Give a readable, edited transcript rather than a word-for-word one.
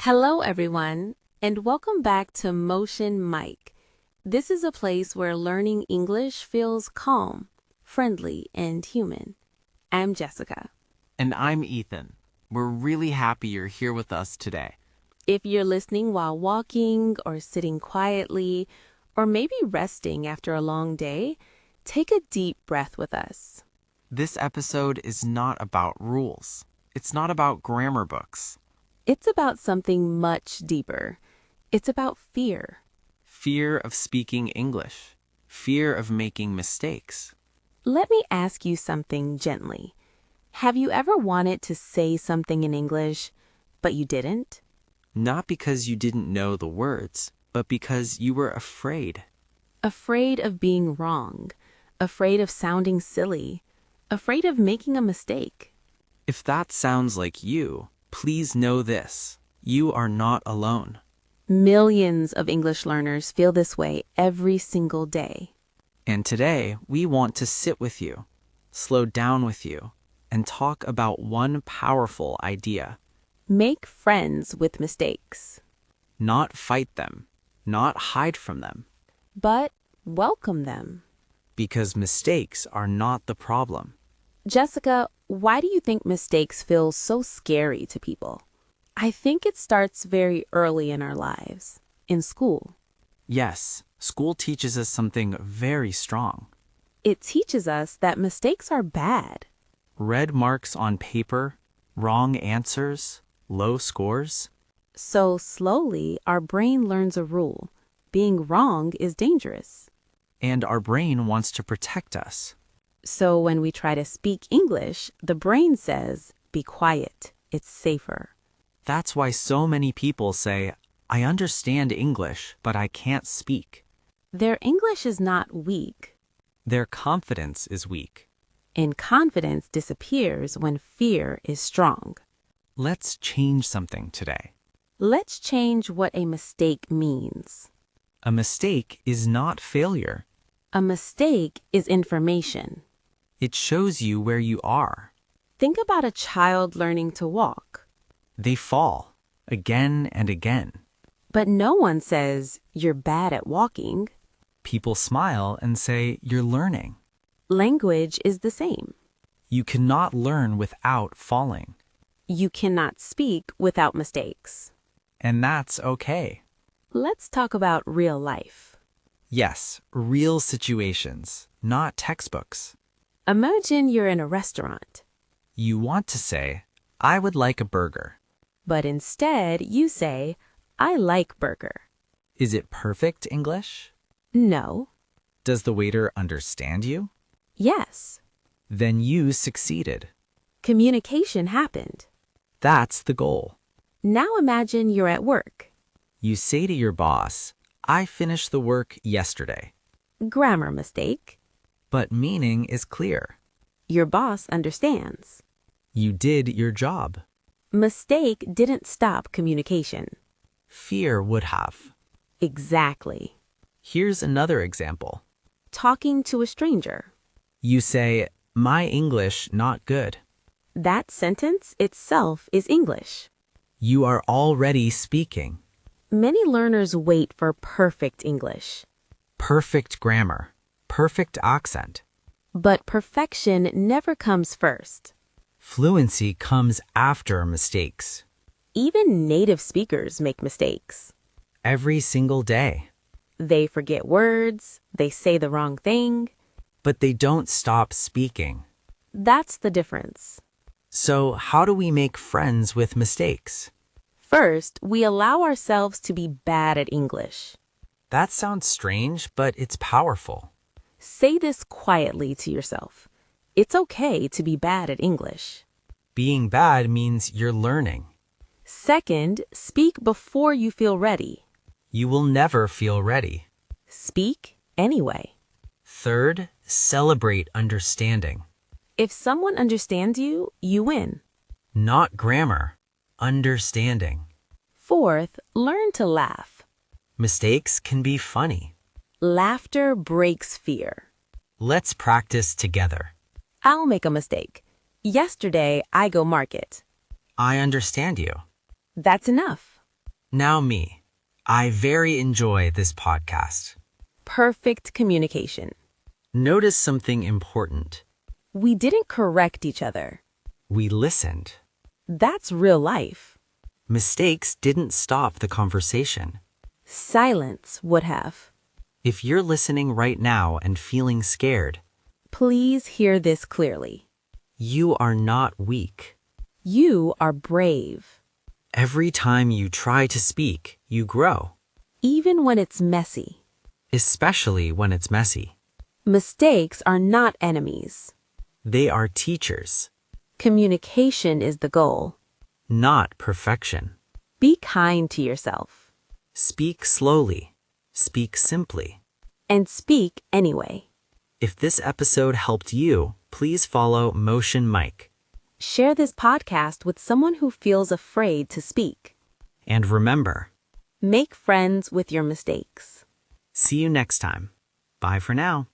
Hello, everyone, and welcome back to Micc. This is a place where learning English feels calm, friendly, and human. I'm Jessica. And I'm Ethan. We're really happy you're here with us today. If you're listening while walking or sitting quietly, or maybe resting after a long day, take a deep breath with us. This episode is not about rules. It's not about grammar books. It's about something much deeper. It's about fear. Fear of speaking English. Fear of making mistakes. Let me ask you something gently. Have you ever wanted to say something in English, but you didn't? Not because you didn't know the words, but because you were afraid. Afraid of being wrong, afraid of sounding silly, afraid of making a mistake. If that sounds like you, please know this. You are not alone. Millions of English learners feel this way every single day. And today, we want to sit with you, slow down with you, and talk about one powerful idea. Make friends with mistakes, Not fight them, not hide from them, but welcome them. because mistakes are not the problem. Jessica, why do you think mistakes feel so scary to people? I think it starts very early in our lives, in school. Yes, school teaches us something very strong. It teaches us that mistakes are bad. Red marks on paper, wrong answers, low scores. So slowly, our brain learns a rule. Being wrong is dangerous. And our brain wants to protect us. So when we try to speak English, the brain says, be quiet, it's safer. That's why so many people say, I understand English, but I can't speak. Their English is not weak, Their confidence is weak. and confidence disappears when fear is strong. Let's change something today. Let's change what a mistake means. A mistake is not failure. A mistake is information. It shows you where you are. Think about a child learning to walk, They fall again and again. but no one says you're bad at walking. People smile and say, you're learning. Language is the same. You cannot learn without falling. You cannot speak without mistakes. And that's okay. Let's talk about real life. Yes, real situations, not textbooks. Imagine you're in a restaurant, You want to say, I would like a burger. but instead you say, I like burger. Is it perfect English? No. Does the waiter understand you? Yes. Then you succeeded. Communication happened. That's the goal. Now imagine you're at work. You say to your boss, I finished the work yesterday. Grammar mistake. But meaning is clear. Your boss understands. You did your job. Mistake didn't stop communication. Fear would have. Exactly. Here's another example. Talking to a stranger. You say, my English not good. That sentence itself is English. You are already speaking. Many learners wait for perfect English. Perfect grammar. Perfect accent. But perfection never comes first. Fluency comes after mistakes. Even native speakers make mistakes. Every single day. They forget words, they say the wrong thing. But they don't stop speaking. That's the difference. So how do we make friends with mistakes? First, we allow ourselves to be bad at English. That sounds strange, but it's powerful. Say this quietly to yourself. It's okay to be bad at English. Being bad means you're learning. Second, speak before you feel ready. You will never feel ready. Speak anyway. Third, celebrate understanding. If someone understands you, you win. Not grammar, understanding. Fourth, learn to laugh. Mistakes can be funny. Laughter breaks fear. Let's practice together. I'll make a mistake. Yesterday, I go market. I understand you. That's enough. Now me. I very enjoy this podcast. Perfect communication. Notice something important. We didn't correct each other. We listened. That's real life. Mistakes didn't stop the conversation. Silence would have. If you're listening right now and feeling scared, Please hear this clearly. you are not weak. You are brave. Every time you try to speak, you grow, Even when it's messy. especially when it's messy. Mistakes are not enemies. They are teachers, Communication is the goal. not perfection. Be kind to yourself. Speak slowly. Speak simply. And speak anyway. If this episode helped you, please follow Motion Mike. Share this podcast with someone who feels afraid to speak. And remember, Make friends with your mistakes. see you next time. Bye for now.